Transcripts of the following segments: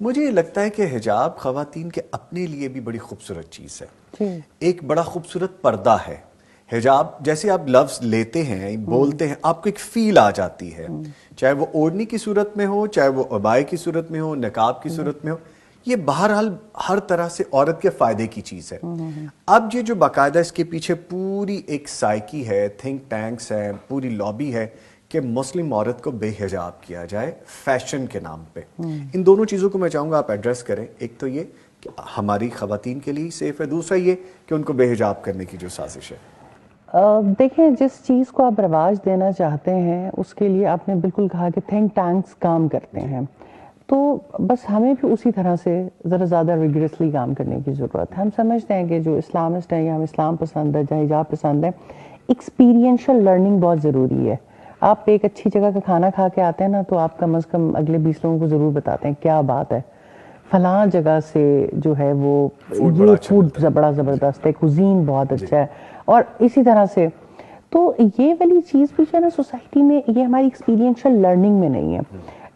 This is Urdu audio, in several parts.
مجھے یہ لگتا ہے کہ حجاب خواتین کے اپنے لیے بھی بڑی خوبصورت چیز ہے. ایک بڑا خوبصورت پردہ ہے حجاب. جیسے آپ لفظ لیتے ہیں بولتے ہیں آپ کو ایک فیل آ جاتی ہے, چاہے وہ اوڑھنی کی صورت میں ہو, چاہے وہ عبائے کی صورت میں ہو, نقاب کی صورت میں ہو. یہ بہرحال ہر طرح سے عورت کے فائدے کی چیز ہے. اب یہ جو باقاعدہ اس کے پیچھے پوری ایک سائیکی ہے, تھنک ٹینکس ہیں, پوری لابی ہے کہ مسلم عورت کو بے حجاب کیا جائے فیشن کے نام پہ. ان دونوں چیزوں کو میں چاہوں گا آپ ایڈریس کریں. ایک تو یہ کہ ہماری خواتین کے لیے سیف ہے, دوسرا یہ کہ ان کو بے حجاب کرنے کی جو سازش ہے. دیکھیں, جس چیز کو آپ رواج دینا چاہتے ہیں اس کے لیے آپ نے بالکل کہا کہ تھنک ٹینکس کام کرتے ہیں, تو بس ہمیں بھی اسی طرح سے ذرا زیادہ ریگریسلی کام کرنے کی ضرورت ہے. ہم سمجھتے ہیں کہ جو اسلامسٹ ہیں یا ہم اسلام پسند ہے یا حجاب پسند ہے, ایکسپیرینشل لرننگ بہت ضروری ہے. آپ ایک اچھی جگہ کا کھانا کھا کے آتے ہیں نا, تو آپ کم از کم اگلے 20 لوگوں کو ضرور بتاتے ہیں کیا بات ہے, فلاں جگہ سے جو ہے وہ یہ فوڈ بڑا زبردست ہے, کوزین بہت اچھا ہے. اور اسی طرح سے تو یہ والی چیز بھی جو ہے نا سوسائٹی میں, یہ ہماری ایکسپیرینشل لرننگ میں نہیں ہے.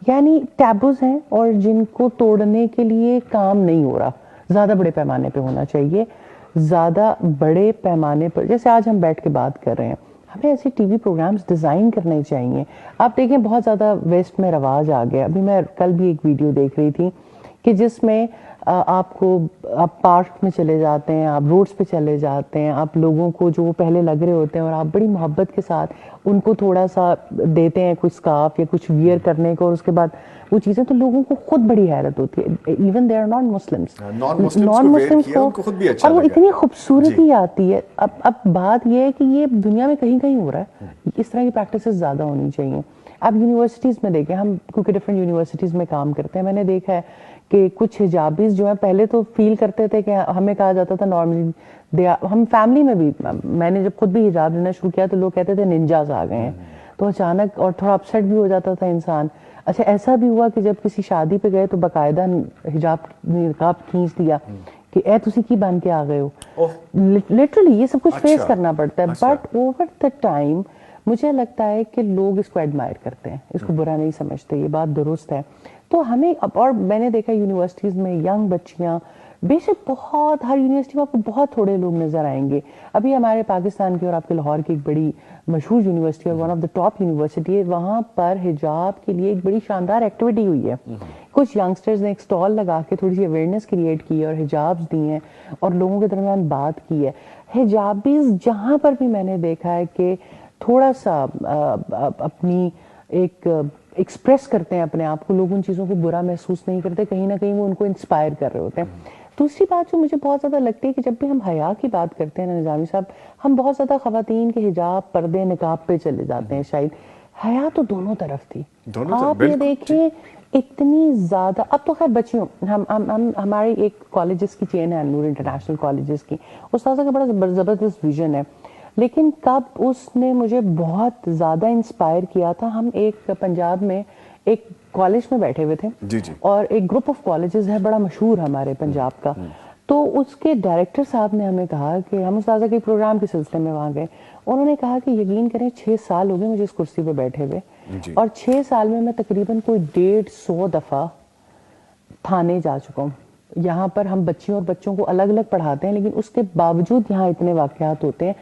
یعنی ٹیبوز ہیں اور جن کو توڑنے کے لیے کام نہیں ہو رہا. زیادہ بڑے پیمانے پہ ہونا چاہیے, زیادہ بڑے پیمانے پر. جیسے آج ہم بیٹھ کے بات کر رہے ہیں, ہمیں ایسے ٹی وی پروگرامز ڈیزائن کرنے چاہیے. آپ دیکھیں بہت زیادہ ویسٹ میں رواج آ گیا. ابھی میں کل بھی ایک ویڈیو دیکھ رہی تھی کہ جس میں آپ پارک میں چلے جاتے ہیں, آپ روڈز پہ چلے جاتے ہیں, آپ لوگوں کو جو وہ پہلے لگ رہے ہوتے ہیں اور آپ بڑی محبت کے ساتھ ان کو تھوڑا سا دیتے ہیں کچھ اسکارف یا کچھ ویئر کرنے کو, اور اس کے بعد وہ چیزیں, تو لوگوں کو خود بڑی حیرت ہوتی ہے. Even they are non Muslims, non Muslims کو, اور وہ اتنی خوبصورتی آتی ہے. اب بات یہ ہے کہ یہ دنیا میں کہیں کہیں ہو رہا ہے. اس طرح کی پریکٹسز زیادہ ہونی چاہیے. اب یونیورسٹیز میں دیکھیں, ہم کیونکہ ڈفرینٹ یونیورسٹیز میں کام کرتے ہیں, میں نے دیکھا ہے کہ کچھ حجابیز جو ہیں پہلے تو فیل کرتے تھے کہ ہمیں کہا جاتا تھا نارملی, ہم فیملی میں بھی, میں نے جب خود بھی حجاب لینا شروع کیا تو لوگ کہتے تھے ننجاز آ گئے ہیں, تو اچانک اور تھوڑا اپسیٹ بھی ہو جاتا تھا انسان. اچھا ایسا بھی ہوا کہ جب کسی شادی پہ گئے تو باقاعدہ حجاب نقاب کھینچ دیا کہ اے تسی کی بن کے آ گئے ہو. لٹرلی یہ سب کچھ فیس کرنا پڑتا ہے. بٹ اوور دا ٹائم مجھے لگتا ہے کہ لوگ اس کو ایڈمائر کرتے ہیں, اس کو برا نہیں سمجھتے, یہ بات درست ہے. تو ہمیں, اور میں نے دیکھا یونیورسٹیز میں ینگ بچیاں, بے شک بہت, ہر یونیورسٹی میں آپ کو بہت تھوڑے لوگ نظر آئیں گے. ابھی ہمارے پاکستان کی اور آپ کے لاہور کی ایک بڑی مشہور یونیورسٹی اور one of the top university ہے, وہاں پر حجاب کے لیے ایک بڑی شاندار ایکٹیویٹی ہوئی ہے. کچھ ینگسٹرز نے ایک سٹال لگا کے تھوڑی سی اویئرنیس کریٹ کی اور حجابز دی ہیں اور لوگوں کے درمیان بات کی ہے. حجابیز جہاں پر بھی میں نے دیکھا ہے کہ تھوڑا سا اپنی ایک ایکسپریس کرتے ہیں اپنے آپ کو, لوگ ان چیزوں کو برا محسوس نہیں کرتے, کہیں نہ کہیں وہ ان کو انسپائر کر رہے ہوتے ہیں. دوسری بات جو مجھے بہت زیادہ لگتی ہے کہ جب بھی ہم حیا کی بات کرتے ہیں نا نظامی صاحب, ہم بہت زیادہ خواتین کے حجاب, پردے, نقاب پہ چلے جاتے ہیں. شاید حیا تو دونوں طرف تھی. آپ یہ دیکھیں اتنی زیادہ, اب تو خیر بچیوں, ہماری ایک کالجز کی چین ہے نور انٹرنیشنل کالجز کی, استاذہ کا بڑا زبردست ویژن ہے. لیکن کب اس نے مجھے بہت زیادہ انسپائر کیا تھا, ہم ایک پنجاب میں ایک کالج میں بیٹھے ہوئے تھے اور ایک گروپ آف کالجز ہے بڑا مشہور ہمارے پنجاب کا, تو اس کے ڈائریکٹر صاحب نے ہمیں کہا کہ ہم استاذہ کے پروگرام کے سلسلے میں وہاں گئے. انہوں نے کہا کہ یقین کریں 6 سال ہو گئے مجھے اس کرسی پہ بیٹھے ہوئے, اور 6 سال میں تقریباً کوئی 150 دفعہ تھانے جا چکا ہوں. یہاں پر ہم بچیوں اور بچوں کو الگ الگ پڑھاتے ہیں, لیکن اس کے باوجود یہاں اتنے واقعات ہوتے ہیں.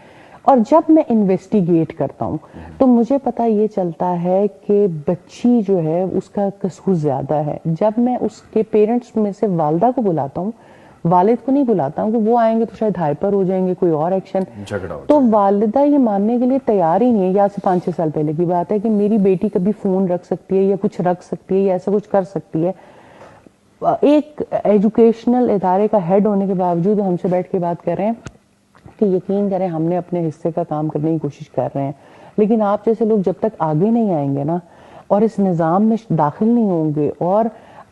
اور جب میں انویسٹیگیٹ کرتا ہوں تو مجھے پتہ یہ چلتا ہے کہ بچی جو ہے اس کا قصور زیادہ ہے. جب میں اس کے پیرنٹس میں سے والدہ کو بلاتا ہوں, والد کو نہیں بلاتا ہوں کہ وہ آئیں گے تو شاید ہائپر ہو جائیں گے, کوئی اور ایکشن, تو والدہ یہ ماننے کے لیے تیار ہی نہیں ہے. یا سے 5-6 سال پہلے کی بات ہے کہ میری بیٹی کبھی فون رکھ سکتی ہے یا کچھ رکھ سکتی ہے یا ایسا کچھ کر سکتی ہے. ایک ایجوکیشنل ادارے کا ہیڈ ہونے کے باوجود ہم سے بیٹھ کے بات کر رہے ہیں کہ یقین کریں ہم نے اپنے حصے کا کام کرنے کی کوشش کر رہے ہیں, لیکن آپ جیسے لوگ جب تک آگے نہیں آئیں گے نا اور اس نظام میں داخل نہیں ہوں گے اور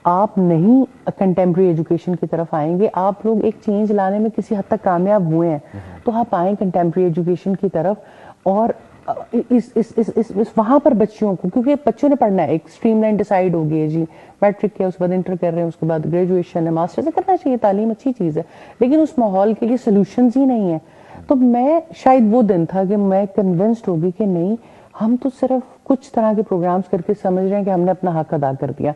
آپ نہیں کنٹمپریری ایجوکیشن کی طرف آئیں گے, آپ لوگ ایک چینج لانے میں کسی حد تک کامیاب ہوئے ہیں تو آپ آئیں کنٹمپریری ایجوکیشن کی طرف, اور وہاں پر بچیوں کو, کیونکہ بچوں نے پڑھنا ہے, ایک اسٹریم لائن ڈیسائیڈ ہو گئی ہے جی, میٹرک کیا, اس کے بعد انٹر کر رہے ہیں, اس کے بعد گریجویشن ہے, ماسٹرز کرنا چاہیے, تعلیم اچھی چیز ہے, لیکن اس ماحول کے لیے سولوشنز ہی نہیں ہیں. تو میں شاید وہ دن تھا کہ میں کنونسڈ ہوگی کہ نہیں, ہم تو صرف کچھ طرح کے پروگرامز کر کے سمجھ رہے ہیں کہ ہم نے اپنا حق ادا کر دیا.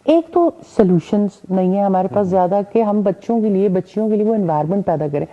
ایک تو سولوشنز نہیں ہے ہمارے پاس زیادہ کہ ہم بچوں کے لیے وہ انوائرمنٹ پیدا کریں.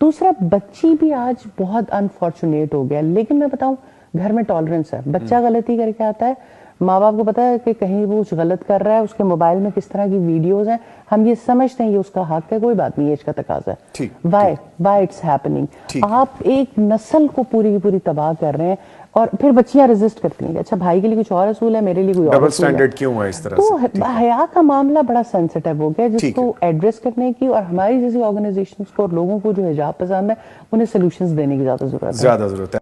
دوسرا, بچی بھی آج بہت انفارچونیٹ ہو گیا, لیکن میں بتاؤں گھر میں ٹالرنس ہے. بچہ غلطی کر کے آتا ہے, ماں باپ کو پتا ہے کہ کہیں وہ کچھ غلط کر رہا ہے, اس کے موبائل میں کس طرح کی ویڈیوز ہیں, ہم یہ سمجھتے ہیں یہ اس کا حق ہے, کوئی بات نہیں, ایج کا تقاضا ہے. Why it's happening. آپ ایک نسل کو پوری کی پوری تباہ کر رہے ہیں, اور پھر بچیاں ریزسٹ کرتی ہیں کہ اچھا بھائی کے لیے کچھ اور اصول ہے, میرے لیے کوئی اور ڈبل اصول ہے. سٹینڈرڈ کیوں ہے اس طرح تو سے؟ حیا کا معاملہ بڑا سینسٹیو ہو گیا, جس کو ایڈریس کرنے کی, اور ہماری جیسی آرگنائزیشنز کو اور لوگوں کو جو حجاب پسند ہے انہیں سولوشنز دینے کی زیادہ ضرورت ہے.